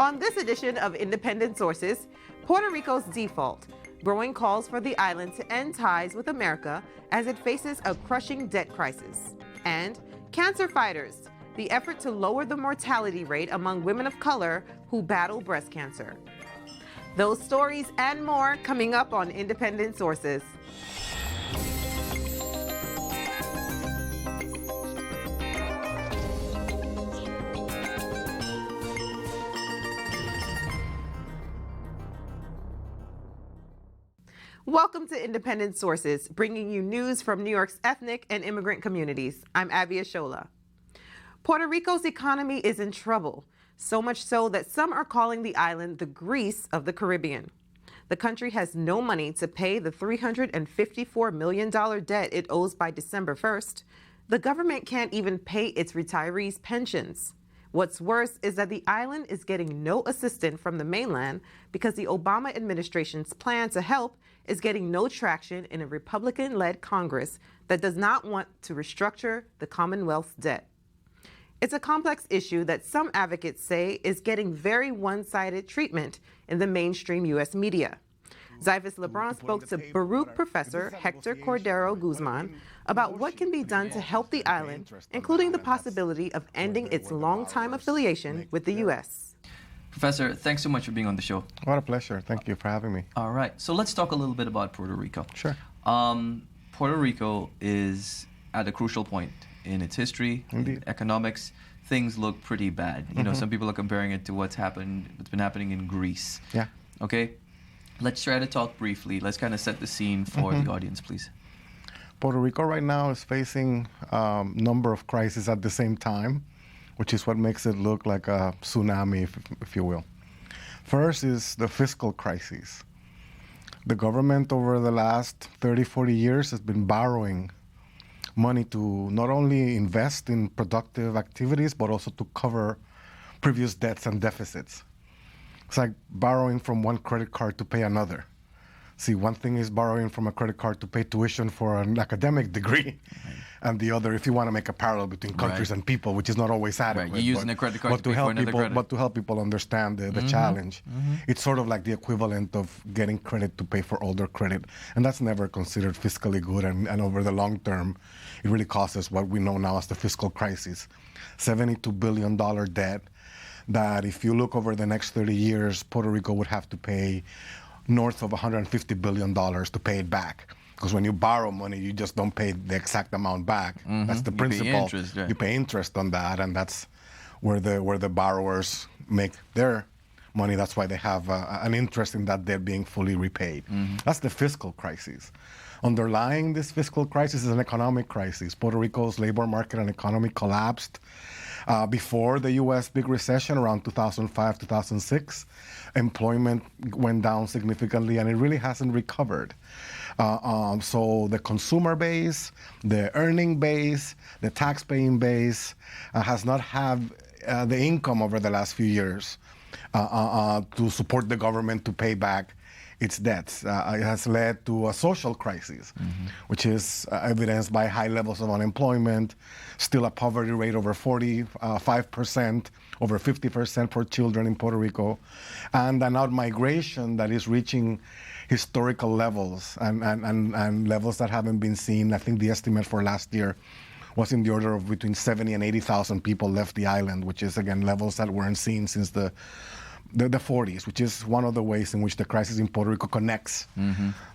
On this edition of Independent Sources, Puerto Rico's default, growing calls for the island to end ties with America as it faces a crushing debt crisis. And cancer fighters, the effort to lower the mortality rate among women of color who battle breast cancer. Those stories and more coming up on Independent Sources. Welcome to Independent Sources, bringing you news from New York's ethnic and immigrant communities. I'm Abi Ishola. Puerto Rico's economy is in trouble, so much so that some are calling the island the Greece of the Caribbean. The country has no money to pay the $354 million debt it owes by December 1st. The government can't even pay its retirees' pensions. What's worse is that the island is getting no assistance from the mainland because the Obama administration's plan to help is getting no traction in a Republican-led Congress that does not want to restructure the Commonwealth's debt. It's a complex issue that some advocates say is getting very one-sided treatment in the mainstream U.S. media. Zyvis LeBron spoke to Baruch professor Hector Cordero-Guzman about what can be done to help the island, including the possibility of ending its long-time affiliation with the U.S. Professor, thanks so much for being on the show. What a pleasure. Thank you for having me. All right. So let's talk a little bit about Puerto Rico. Sure. Puerto Rico is at a crucial point in its history, in economics. Things look pretty bad. You know, some people are comparing it to what's been happening in Greece. Yeah. Okay. Let's try to talk briefly. Let's kind of set the scene for the audience, please. Puerto Rico right now is facing a number of crises at the same time, which is what makes it look like a tsunami, if you will. First is the fiscal crisis. The government over the last 30, 40 years has been borrowing money to not only invest in productive activities, but also to cover previous debts and deficits. It's like borrowing from one credit card to pay another. See, one thing is borrowing from a credit card to pay tuition for an academic degree, and the other, if you want to make a parallel between countries and people, which is not always adequate. Right, you're using a credit card to pay for another credit. But to help people understand the challenge, it's sort of like the equivalent of getting credit to pay for older credit, and that's never considered fiscally good, and over the long term, it really causes what we know now as the fiscal crisis. $72 billion debt that if you look over the next 30 years, Puerto Rico would have to pay north of $150 billion to pay it back. Because when you borrow money, you just don't pay the exact amount back. That's the principle. You pay interest, right? You pay interest on that, and that's where the borrowers make their money. That's why they have an interest in that debt being fully repaid. That's the fiscal crisis. Underlying this fiscal crisis is an economic crisis. Puerto Rico's labor market and economy collapsed before the U.S. big recession around 2005, 2006. Employment went down significantly, and it really hasn't recovered. So the consumer base, the earning base, the tax-paying base has not had the income over the last few years to support the government to pay back its debts. It has led to a social crisis, which is evidenced by high levels of unemployment, still a poverty rate over 45%, over 50% for children in Puerto Rico, and an out-migration that is reaching historical levels and levels that haven't been seen. I think the estimate for last year was in the order of between 70 and 80,000 people left the island, which is, again, levels that weren't seen since the 40s, which is one of the ways in which the crisis in Puerto Rico connects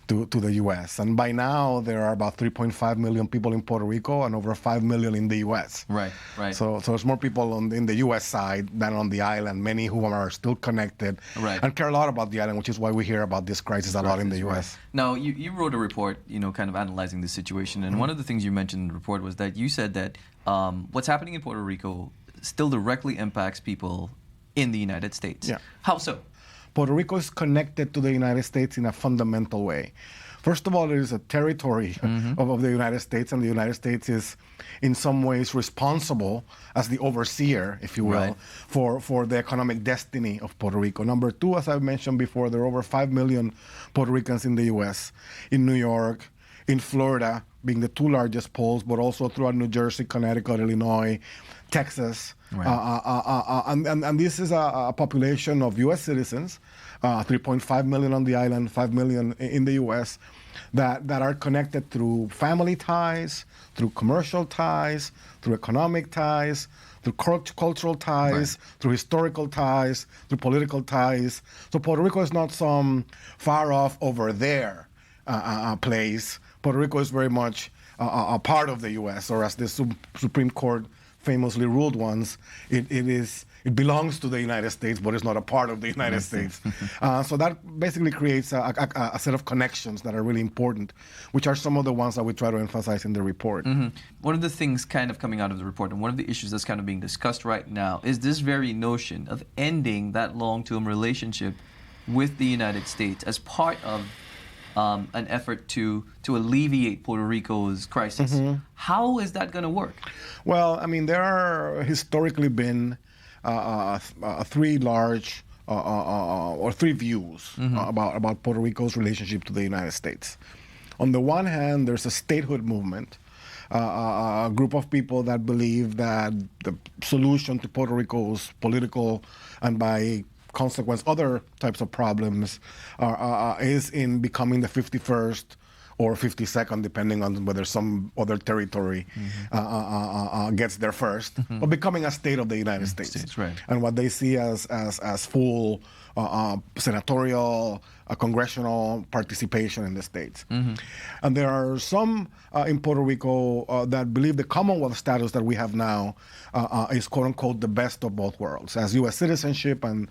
to the U.S. And by now, there are about 3.5 million people in Puerto Rico and over 5 million in the U.S. Right. So there's more people in the U.S. side than on the island, many who are still connected and care a lot about the island, which is why we hear about this crisis a lot in the U.S. Now, you wrote a report, kind of analyzing the situation, and one of the things you mentioned in the report was that you said that what's happening in Puerto Rico still directly impacts people in the United States. Yeah. How so? Puerto Rico is connected to the United States in a fundamental way. First of all, it is a territory of the United States, and the United States is in some ways responsible as the overseer, if you will, for the economic destiny of Puerto Rico. Number two, as I've mentioned before, there are over 5 million Puerto Ricans in the U.S., in New York, in Florida being the two largest polls, but also throughout New Jersey, Connecticut, Illinois, Texas. Right. And this is a population of U.S. citizens, 3.5 million on the island, 5 million in the U.S., that are connected through family ties, through commercial ties, through economic ties, through cultural ties, Right. through historical ties, through political ties. So Puerto Rico is not some far off over there place. Puerto Rico is very much a part of the U.S., or as the Supreme Court famously ruled once, it belongs to the United States, but it's not a part of the United States. So that basically creates a set of connections that are really important, which are some of the ones that we try to emphasize in the report. One of the things kind of coming out of the report, and one of the issues that's kind of being discussed right now, is this very notion of ending that long-term relationship with the United States as part of an effort to alleviate Puerto Rico's crisis. How is that going to work? Well, I mean, there are historically been three large or three views about Puerto Rico's relationship to the United States. On the one hand, there's a statehood movement, a group of people that believe that the solution to Puerto Rico's political and by consequence other types of problems is in becoming the 51st or 52nd, depending on whether some other territory gets there first, but becoming a state of the United States. Right. And what they see as full senatorial, congressional participation in the states. And there are some in Puerto Rico that believe the commonwealth status that we have now is quote unquote the best of both worlds, as U.S. citizenship and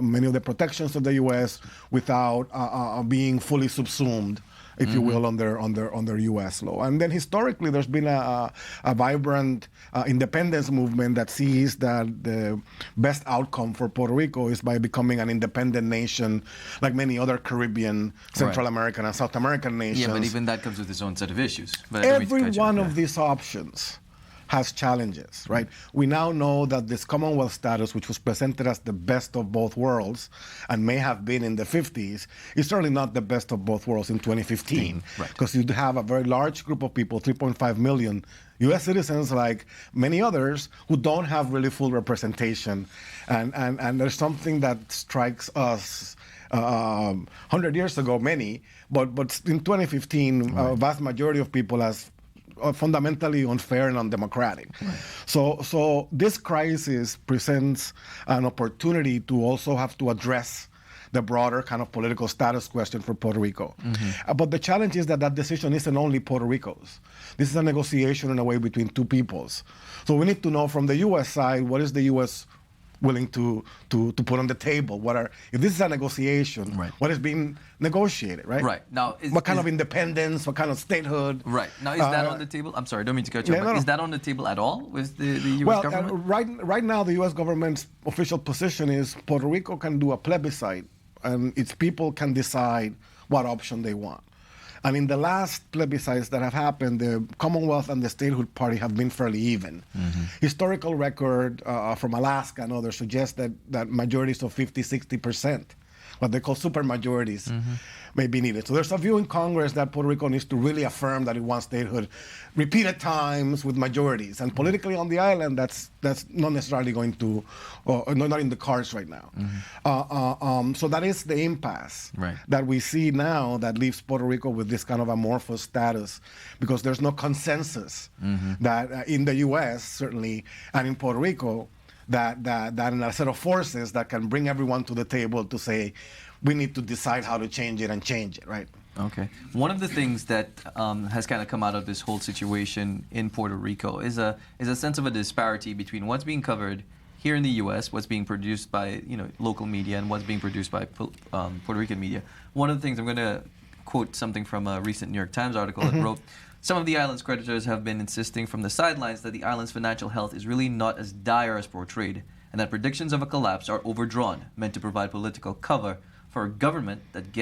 many of the protections of the U.S. without being fully subsumed, if you will, under U.S. law. And then historically, there's been a vibrant independence movement that sees that the best outcome for Puerto Rico is by becoming an independent nation, like many other Caribbean, Central American, and South American nations. Yeah, but even that comes with its own set of issues. But every one of these options has challenges, right? We now know that this Commonwealth status, which was presented as the best of both worlds and may have been in the 50s, is certainly not the best of both worlds in 2015. Because you have a very large group of people, 3.5 million U.S. citizens, like many others, who don't have really full representation. And there's something that strikes us 100 years ago, many, but in 2015, a vast majority of people as fundamentally unfair and undemocratic. So this crisis presents an opportunity to also have to address the broader kind of political status question for Puerto Rico. But the challenge is that decision isn't only Puerto Rico's. This is a negotiation in a way between two peoples. So we need to know from the U.S. side, what is the U.S. willing to put on the table? If this is a negotiation, what is being negotiated, right? Right. Now, what kind of independence, what kind of statehood? Right. Now, is that on the table? I'm sorry, I don't mean to cut you off, but is that on the table at all with the U.S. government? Right now, the U.S. government's official position is Puerto Rico can do a plebiscite, and its people can decide what option they want. And in the last plebiscites that have happened, the Commonwealth and the statehood party have been fairly even. Historical record from Alaska and others suggests that majorities of 50, 60%, what they call supermajorities, may be needed. So there's a view in Congress that Puerto Rico needs to really affirm that it wants statehood repeated times with majorities. And politically on the island, that's not necessarily going to, not in the cards right now. So that is the impasse that we see now that leaves Puerto Rico with this kind of amorphous status, because there's no consensus that in the U.S., certainly, and in Puerto Rico, that in a set of forces that can bring everyone to the table to say, we need to decide how to change it, right? Okay. One of the things that has kind of come out of this whole situation in Puerto Rico is a sense of a disparity between what's being covered here in the U.S., what's being produced by local media, and what's being produced by Puerto Rican media. One of the things, I'm going to quote something from a recent New York Times article that wrote, some of the island's creditors have been insisting from the sidelines that the island's financial health is really not as dire as portrayed, and that predictions of a collapse are overdrawn, meant to provide political cover for a government that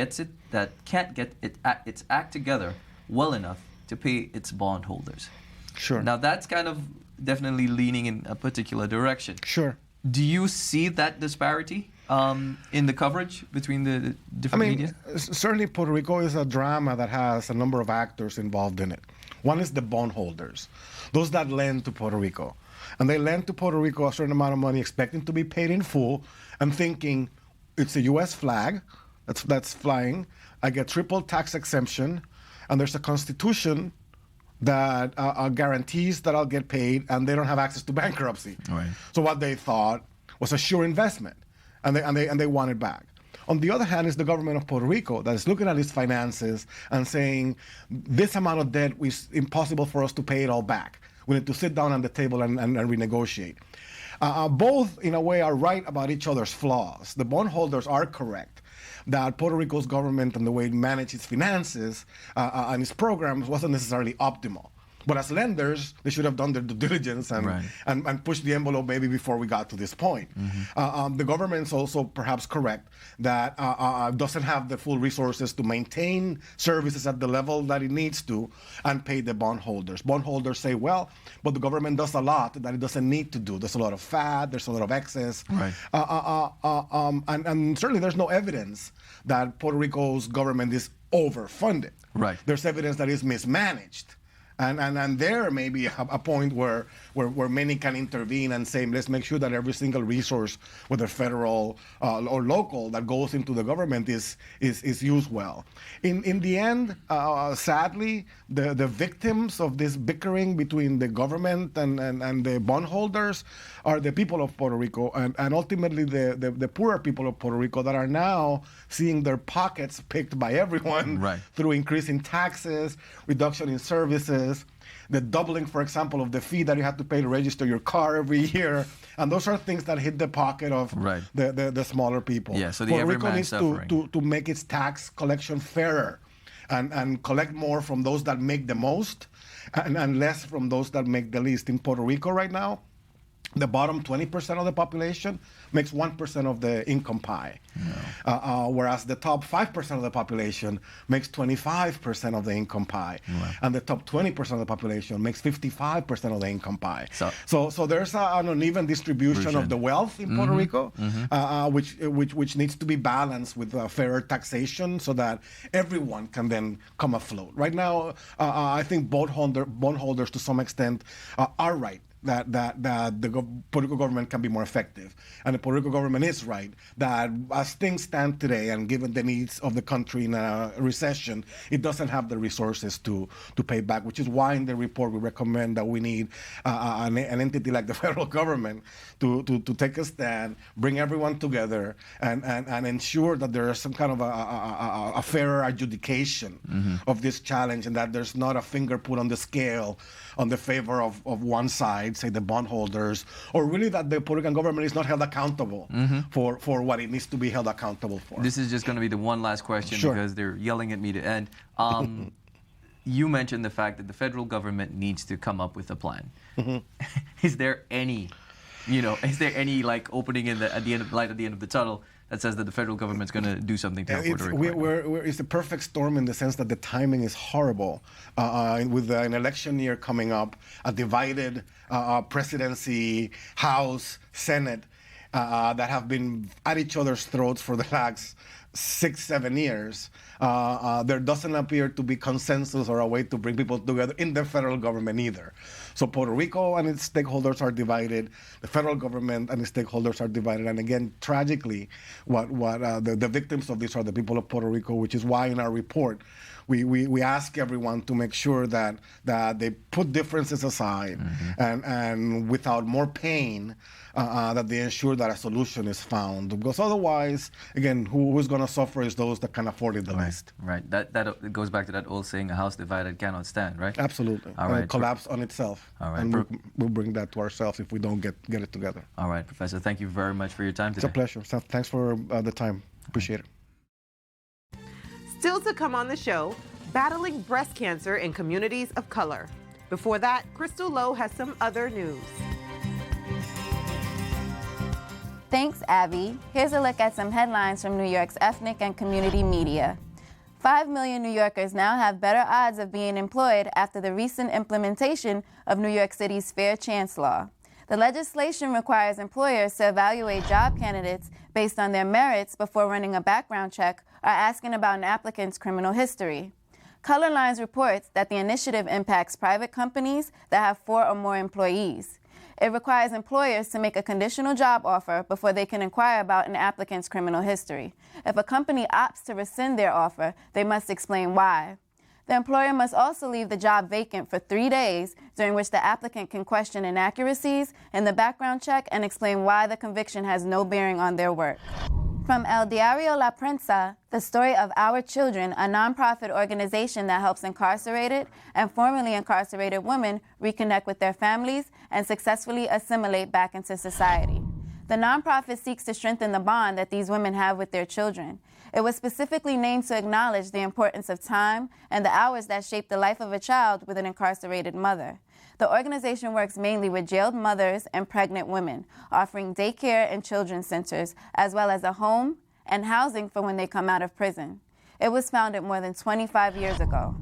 can't get its act together well enough to pay its bondholders. Sure. Now that's kind of definitely leaning in a particular direction. Sure. Do you see that disparity in the coverage between the different media? Certainly Puerto Rico is a drama that has a number of actors involved in it. One is the bondholders, those that lend to Puerto Rico. And they lend to Puerto Rico a certain amount of money expecting to be paid in full and thinking it's a U.S. flag that's flying. I get triple tax exemption, and there's a constitution that guarantees that I'll get paid, and they don't have access to bankruptcy. Right. So what they thought was a sure investment, and they want it back. On the other hand, is the government of Puerto Rico that is looking at its finances and saying, this amount of debt is impossible for us to pay it all back. We need to sit down on the table and renegotiate. Both, in a way, are right about each other's flaws. The bondholders are correct that Puerto Rico's government and the way it managed its finances and its programs wasn't necessarily optimal. But as lenders, they should have done their due diligence and pushed the envelope maybe before we got to this point. The government's also perhaps correct that doesn't have the full resources to maintain services at the level that it needs to and pay the bondholders. Bondholders say, well, but the government does a lot that it doesn't need to do. There's a lot of fat, there's a lot of excess. Right. And certainly there's no evidence that Puerto Rico's government is overfunded. Right. There's evidence that it's mismanaged. And there may be a point where many can intervene and say, let's make sure that every single resource, whether federal or local, that goes into the government is used well. In the end, sadly, the victims of this bickering between the government and the bondholders are the people of Puerto Rico and ultimately the poorer people of Puerto Rico that are now seeing their pockets picked by everyone through increasing taxes, reduction in services, the doubling, for example, of the fee that you have to pay to register your car every year. And those are things that hit the pocket of the smaller people. Yeah, so the Puerto Rico everyman needs to make its tax collection fairer and collect more from those that make the most and less from those that make the least. In Puerto Rico right now, the bottom 20% of the population makes 1% of the income pie, whereas the top 5% of the population makes 25% of the income pie, and the top 20% of the population makes 55% of the income pie. So there's an uneven distribution of the wealth in Puerto Rico, which needs to be balanced with fairer taxation so that everyone can then come afloat. Right now, I think bondholders to some extent are right that the Puerto Rico government can be more effective. And the Puerto Rico government is right that as things stand today and given the needs of the country in a recession, it doesn't have the resources to pay back, which is why in the report we recommend that we need an entity like the federal government to take a stand, bring everyone together, and ensure that there is some kind of a fairer adjudication of this challenge and that there's not a finger put on the scale on the favor of one side, say the bondholders, or really that the Puerto Rican government is not held accountable for what it needs to be held accountable for. This is just going to be the one last question because they're yelling at me to end. You mentioned the fact that the federal government needs to come up with a plan. Is there any, like opening at the end of the tunnel that says that the federal government's going to do something to help Puerto Rico? It's the perfect storm in the sense that the timing is horrible. With an election year coming up, a divided presidency, House, Senate, that have been at each other's throats for the last 6-7 years, there doesn't appear to be consensus or a way to bring people together in the federal government either. So Puerto Rico and its stakeholders are divided. The federal government and its stakeholders are divided. And again, tragically, the victims of this are the people of Puerto Rico, which is why in our report we ask everyone to make sure that they put differences aside and without more pain, that they ensure that a solution is found. Because otherwise, again, who's going to suffer is those that can afford it the least. Right. That goes back to that old saying, a house divided cannot stand, right? Absolutely. All right. Collapse on itself. All right. And we'll bring that to ourselves if we don't get it together. All right, Professor. Thank you very much for your time today. It's a pleasure. Thanks for the time. Appreciate it. Still to come on the show, battling breast cancer in communities of color. Before that, Crystal Lowe has some other news. Thanks, Abby. Here's a look at some headlines from New York's ethnic and community media. 5 million New Yorkers now have better odds of being employed after the recent implementation of New York City's Fair Chance Law. The legislation requires employers to evaluate job candidates based on their merits before running a background check or asking about an applicant's criminal history. Color Lines reports that the initiative impacts private companies that have 4 or more employees. It requires employers to make a conditional job offer before they can inquire about an applicant's criminal history. If a company opts to rescind their offer, they must explain why. The employer must also leave the job vacant for 3 days, during which the applicant can question inaccuracies in the background check and explain why the conviction has no bearing on their work. From El Diario La Prensa, the story of Our Children, a nonprofit organization that helps incarcerated and formerly incarcerated women reconnect with their families and successfully assimilate back into society. The nonprofit seeks to strengthen the bond that these women have with their children. It was specifically named to acknowledge the importance of time and the hours that shape the life of a child with an incarcerated mother. The organization works mainly with jailed mothers and pregnant women, offering daycare and children's centers, as well as a home and housing for when they come out of prison. It was founded more than 25 years ago.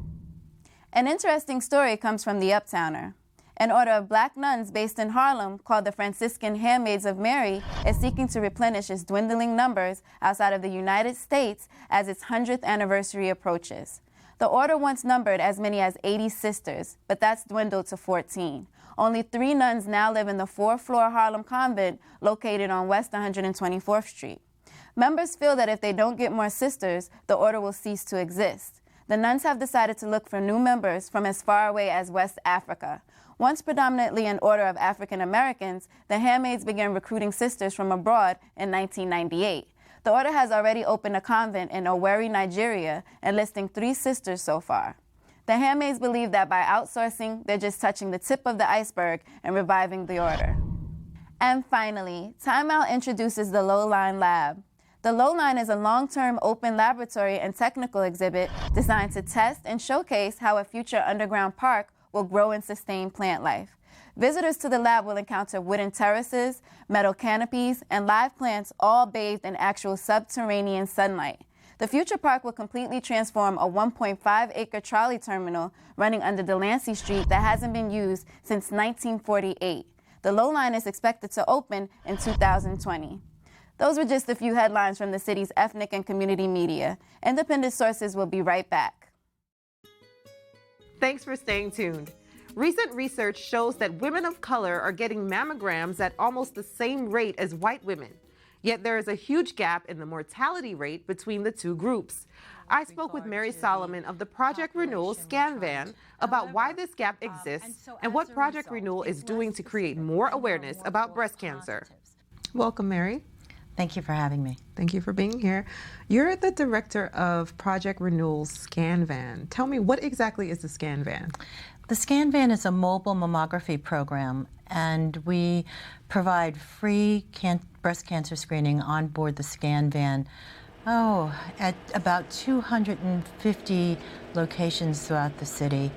An interesting story comes from the Uptowner. An order of black nuns based in Harlem called the Franciscan Handmaids of Mary is seeking to replenish its dwindling numbers outside of the United States as its 100th anniversary approaches. The order once numbered as many as 80 sisters, but that's dwindled to 14. Only 3 nuns now live in the 4th-floor Harlem convent located on West 124th Street. Members feel that if they don't get more sisters, the order will cease to exist. The nuns have decided to look for new members from as far away as West Africa. Once predominantly an order of African Americans, the handmaids began recruiting sisters from abroad in 1998. The order has already opened a convent in Owerri, Nigeria, enlisting 3 sisters so far. The handmaids believe that by outsourcing, they're just touching the tip of the iceberg and reviving the order. And finally, Time Out introduces the Lowline Lab. The Lowline is a long-term open laboratory and technical exhibit designed to test and showcase how a future underground park will grow and sustain plant life. Visitors to the lab will encounter wooden terraces, metal canopies, and live plants all bathed in actual subterranean sunlight. The future park will completely transform a 1.5-acre trolley terminal running under Delancey Street that hasn't been used since 1948. The Lowline is expected to open in 2020. Those were just a few headlines from the city's ethnic and community media. Independent sources will be right back. Thanks for staying tuned. Recent research shows that women of color are getting mammograms at almost the same rate as white women. Yet there is a huge gap in the mortality rate between the two groups. I spoke with Mary Solomon of the Project Renewal Scan Van about why this gap exists and what Project Renewal is doing to create more awareness about breast cancer. Welcome, Mary. Thank you for having me. Thank you for being here. You're the director of Project Renewal's Scan Van. Tell me, what exactly is the Scan Van? The Scan Van is a mobile mammography program, and we provide free breast cancer screening on board the Scan Van, at about 250 locations throughout the city.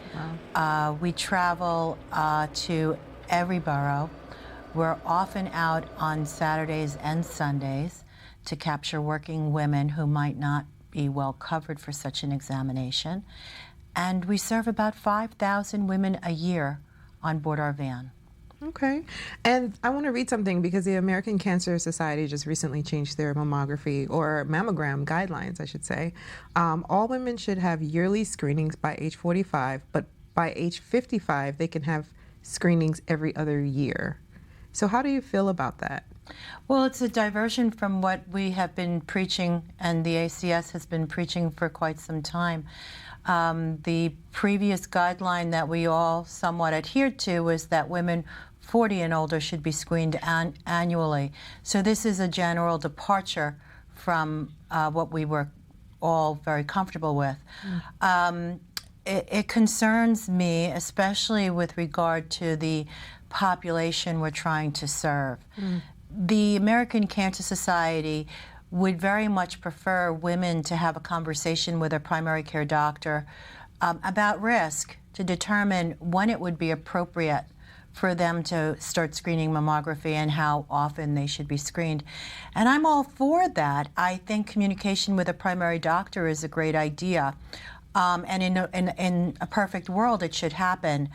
Wow. We travel to every borough. We're often out on Saturdays and Sundays to capture working women who might not be well covered for such an examination. And we serve about 5,000 women a year on board our van. Okay. And I want to read something because the American Cancer Society just recently changed their mammography or mammogram guidelines, I should say. All women should have yearly screenings by age 45, but by age 55, they can have screenings every other year. So how do you feel about that? Well, it's a diversion from what we have been preaching and the ACS has been preaching for quite some time. The previous guideline that we all somewhat adhered to was that women 40 and older should be screened annually. So this is a general departure from what we were all very comfortable with. It concerns me, especially with regard to the population we're trying to serve. The American Cancer Society would very much prefer women to have a conversation with a primary care doctor about risk to determine when it would be appropriate for them to start screening mammography and how often they should be screened. And I'm all for that. I think communication with a primary doctor is a great idea. And in a perfect world, it should happen.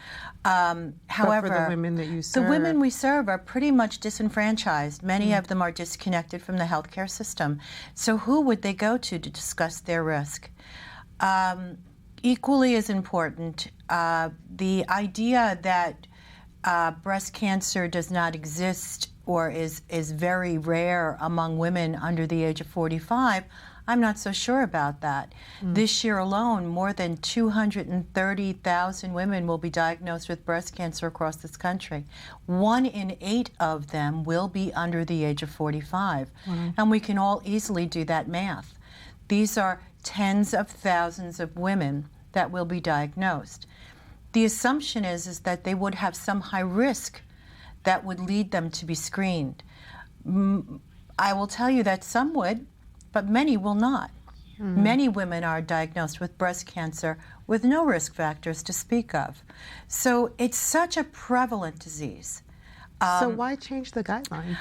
However, for the women that you serve, the women we serve are pretty much disenfranchised. Many of them are disconnected from the healthcare system. So who would they go to discuss their risk? Equally as important, the idea that breast cancer does not exist or is very rare among women under the age of 45, I'm not so sure about that. This year alone, more than 230,000 women will be diagnosed with breast cancer across this country. 1 in 8 of them will be under the age of 45. And we can all easily do that math. These are tens of thousands of women that will be diagnosed. The assumption is that they would have some high risk that would lead them to be screened. I will tell you that some would, but many will not. Many women are diagnosed with breast cancer with no risk factors to speak of. So it's such a prevalent disease. So why change the guidelines?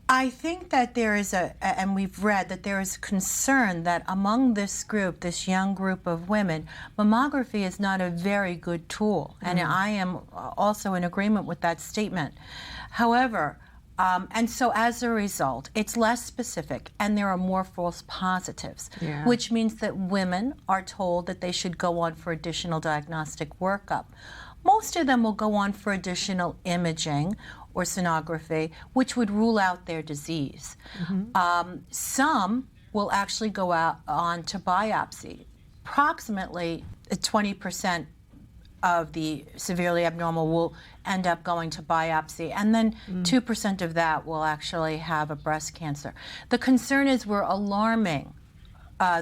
I think that there is and we've read that there is concern that among this group, this young group of women, mammography is not a very good tool. And I am also in agreement with that statement. However, and so as a result, it's less specific and there are more false positives, which means that women are told that they should go on for additional diagnostic workup. Most of them will go on for additional imaging or sonography, which would rule out their disease. Some will actually go out on to biopsy. Approximately 20% of the severely abnormal will end up going to biopsy, and then 2% of that will actually have a breast cancer. The concern is we're alarming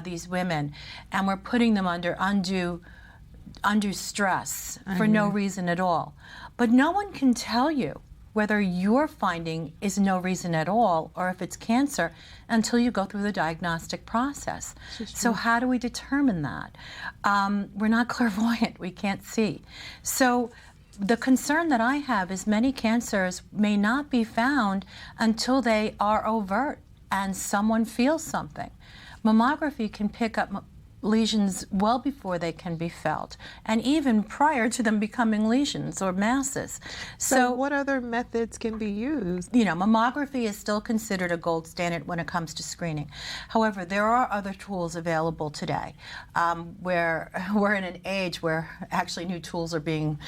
these women, and we're putting them under undue stress for no reason at all. But no one can tell you whether your finding is no reason at all or if it's cancer until you go through the diagnostic process. So how do we determine that? We're not clairvoyant, we can't see. So the concern that I have is many cancers may not be found until they are overt and someone feels something. Mammography can pick up lesions well before they can be felt, and even prior to them becoming lesions or masses. So what other methods can be used? You know, mammography is still considered a gold standard when it comes to screening. However, there are other tools available today. Where we're in an age where actually new tools are being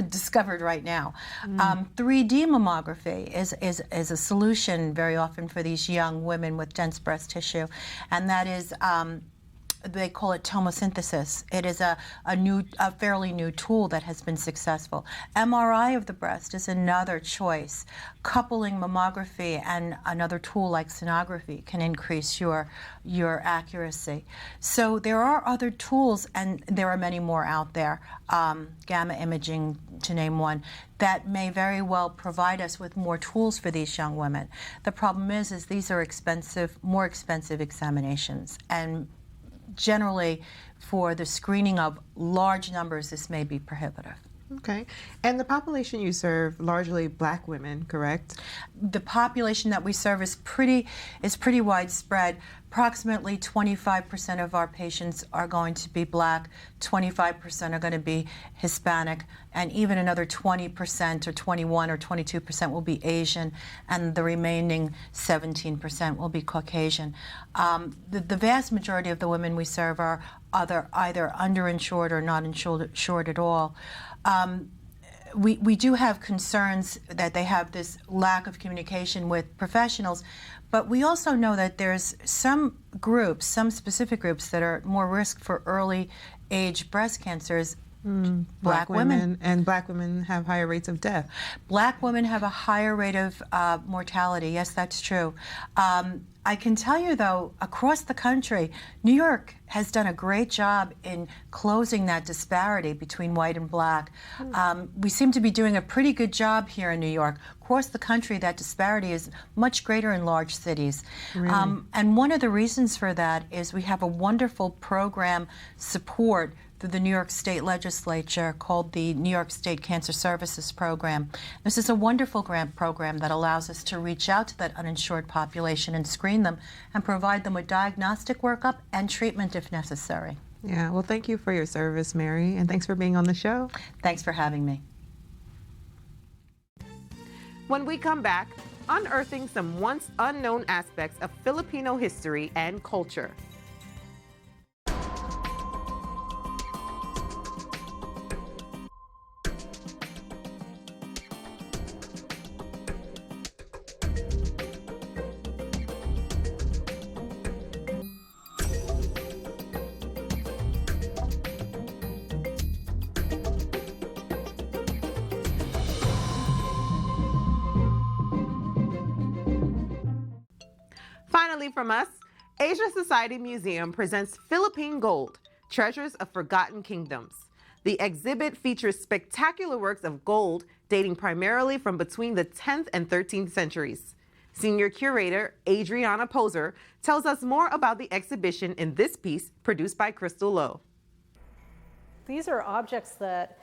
discovered right now. 3D mammography is a solution very often for these young women with dense breast tissue, and that is they call it tomosynthesis. It is a fairly new tool that has been successful. MRI of the breast is another choice. Coupling mammography and another tool like sonography can increase your accuracy. So there are other tools, and there are many more out there, gamma imaging to name one, that may very well provide us with more tools for these young women. The problem is these are expensive, more expensive examinations, and generally, for the screening of large numbers, this may be prohibitive. Okay. And the population you serve, largely black women, correct? The population that we serve is pretty widespread. Approximately 25% of our patients are going to be black, 25% are going to be Hispanic, and even another 20% or 21 or 22% will be Asian, and the remaining 17% will be Caucasian. The vast majority of the women we serve are either underinsured or not insured at all. We do have concerns that they have this lack of communication with professionals, but we also know that there's some groups, some specific groups that are more risk for early age breast cancers. Black women. And black women have higher rates of death. Black women have a higher rate of mortality. Yes, that's true. I can tell you, though, across the country, New York has done a great job in closing that disparity between white and black. We seem to be doing a pretty good job here in New York. Across the country, that disparity is much greater in large cities. Really? And one of the reasons for that is we have a wonderful program support through the New York State Legislature called the New York State Cancer Services Program. This is a wonderful grant program that allows us to reach out to that uninsured population and screen them and provide them with diagnostic workup and treatment if necessary. Yeah, well, thank you for your service, Mary, and thanks for being on the show. Thanks for having me. When we come back, unearthing some once unknown aspects of Filipino history and culture. Finally from us, Asia Society Museum presents Philippine Gold, Treasures of Forgotten Kingdoms. The exhibit features spectacular works of gold dating primarily from between the 10th and 13th centuries. Senior curator Adriana Poser tells us more about the exhibition in this piece produced by Crystal Lowe. These are objects that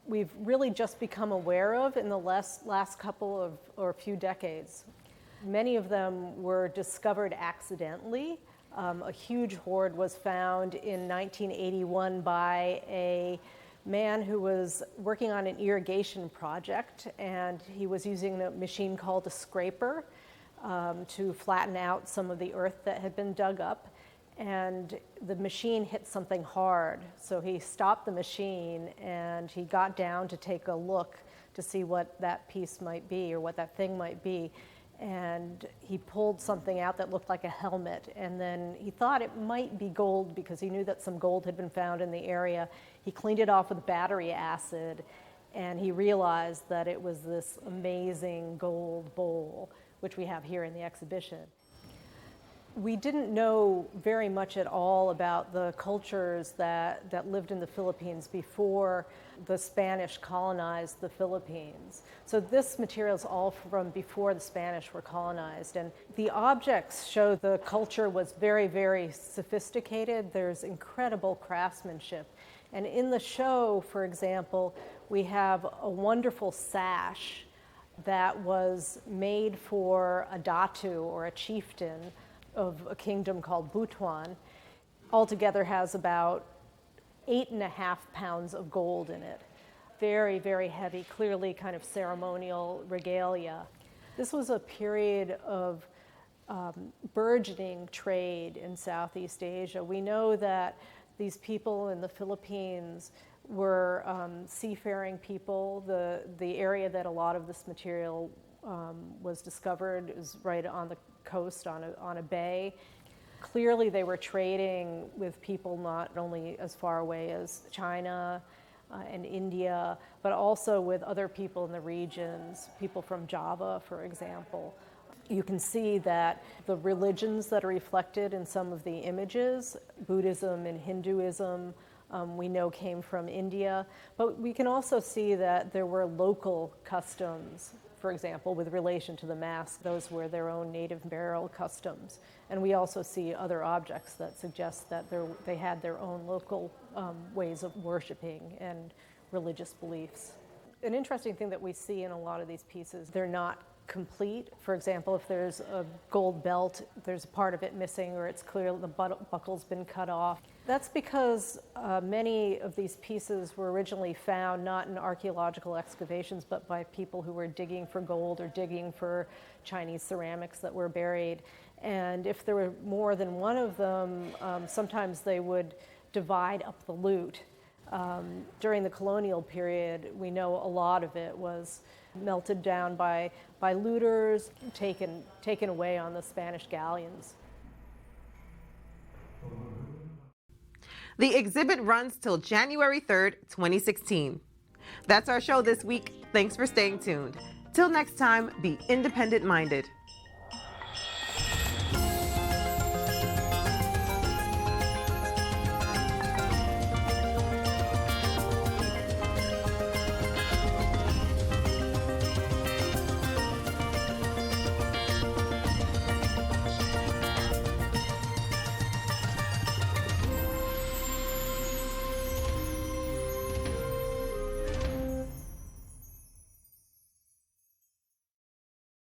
we've really just become aware of in the last couple of or few decades. Many of them were discovered accidentally. A huge hoard was found in 1981 by a man who was working on an irrigation project, and he was using a machine called a scraper to flatten out some of the earth that had been dug up. And the machine hit something hard, so he stopped the machine and he got down to take a look to see what that piece might be or what that thing might be. And he pulled something out that looked like a helmet, and then he thought it might be gold because he knew that some gold had been found in the area. He cleaned it off with battery acid, and he realized that it was this amazing gold bowl, which we have here in the exhibition. We didn't know very much at all about the cultures that lived in the Philippines before the Spanish colonized the Philippines. So this material is all from before the Spanish were colonized. And the objects show the culture was very, very sophisticated. There's incredible craftsmanship. And in the show, for example, we have a wonderful sash that was made for a datu, or a chieftain, of a kingdom called Butuan. Altogether has about 8.5 pounds of gold in it. Very, very heavy, clearly kind of ceremonial regalia. This was a period of burgeoning trade in Southeast Asia. We know that these people in the Philippines were seafaring people. The area that a lot of this material was discovered is right on the coast, on a bay. Clearly they were trading with people not only as far away as China and India, but also with other people in the regions, people from Java, for example. You can see that the religions that are reflected in some of the images, Buddhism and Hinduism, we know came from India, but we can also see that there were local customs. For example, with relation to the mask, those were their own native burial customs. And we also see other objects that suggest that they had their own local ways of worshiping and religious beliefs. An interesting thing that we see in a lot of these pieces, they're not complete. For example, if there's a gold belt, there's a part of it missing, or it's clear the buckle's been cut off. That's because many of these pieces were originally found not in archaeological excavations, but by people who were digging for gold or digging for Chinese ceramics that were buried. And if there were more than one of them, sometimes they would divide up the loot. During the colonial period, we know a lot of it was melted down by looters, taken away on the Spanish galleons. The exhibit runs till January 3rd, 2016. That's our show this week. Thanks for staying tuned. Till next time, be independent-minded.